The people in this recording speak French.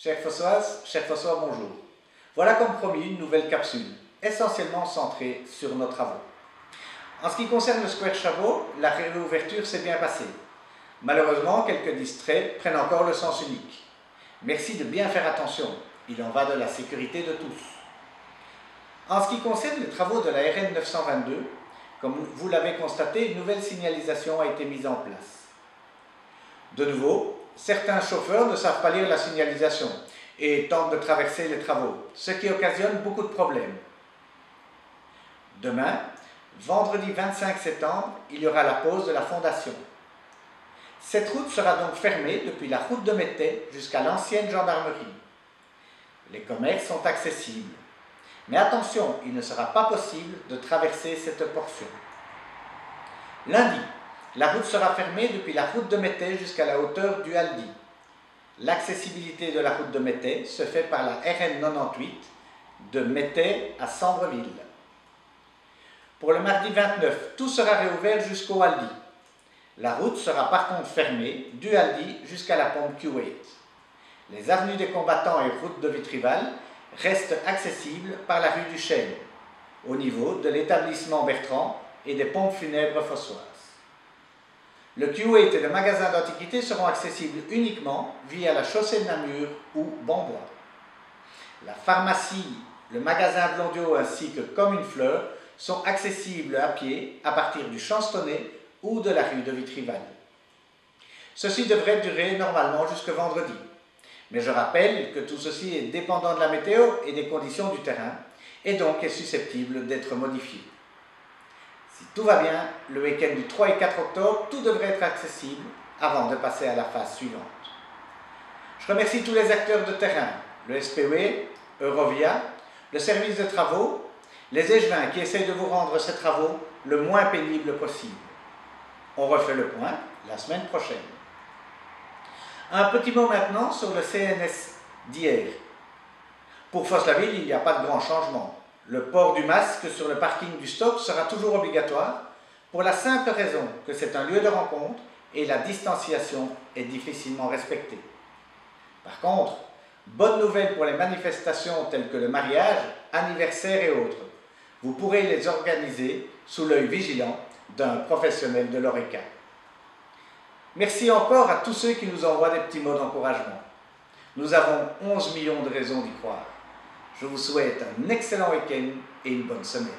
Chers Fossoises, chers Fossois, bonjour. Voilà comme promis une nouvelle capsule, essentiellement centrée sur nos travaux. En ce qui concerne le Square Chabot, la réouverture s'est bien passée. Malheureusement, quelques distraits prennent encore le sens unique. Merci de bien faire attention, il en va de la sécurité de tous. En ce qui concerne les travaux de la RN 922, comme vous l'avez constaté, une nouvelle signalisation a été mise en place. De nouveau, certains chauffeurs ne savent pas lire la signalisation et tentent de traverser les travaux, ce qui occasionne beaucoup de problèmes. Demain, vendredi 25 septembre, il y aura la pose de la fondation. Cette route sera donc fermée depuis la route de Mettey jusqu'à l'ancienne gendarmerie. Les commerces sont accessibles. Mais attention, il ne sera pas possible de traverser cette portion. Lundi, la route sera fermée depuis la route de Mettey jusqu'à la hauteur du Aldi. L'accessibilité de la route de Mettey se fait par la RN 98 de Mettey à Sambreville. Pour le mardi 29, tout sera réouvert jusqu'au Aldi. La route sera par contre fermée du Aldi jusqu'à la pompe Kuwait. Les avenues des Combattants et route de Vitrival restent accessibles par la rue du Chêne, au niveau de l'établissement Bertrand et des pompes funèbres fossoises. Le Kuwait et le magasin d'antiquités seront accessibles uniquement via la chaussée de Namur ou Bonbois. La pharmacie, le magasin Blondiot ainsi que Comme une fleur sont accessibles à pied à partir du Chanstonnet ou de la rue de Vitrival. Ceci devrait durer normalement jusque vendredi. Mais je rappelle que tout ceci est dépendant de la météo et des conditions du terrain et donc est susceptible d'être modifié. Si tout va bien, le week-end du 3 et 4 octobre, tout devrait être accessible avant de passer à la phase suivante. Je remercie tous les acteurs de terrain, le SPW, Eurovia, le service de travaux, les échevins qui essayent de vous rendre ces travaux le moins pénibles possible. On refait le point la semaine prochaine. Un petit mot maintenant sur le CNS d'hier. Pour Fosse-la-Ville, il n'y a pas de grand changement. Le port du masque sur le parking du stock sera toujours obligatoire pour la simple raison que c'est un lieu de rencontre et la distanciation est difficilement respectée. Par contre, bonne nouvelle pour les manifestations telles que le mariage, anniversaire et autres. Vous pourrez les organiser sous l'œil vigilant d'un professionnel de l'ORECA. Merci encore à tous ceux qui nous envoient des petits mots d'encouragement. Nous avons 11 millions de raisons d'y croire. Je vous souhaite un excellent week-end et une bonne semaine.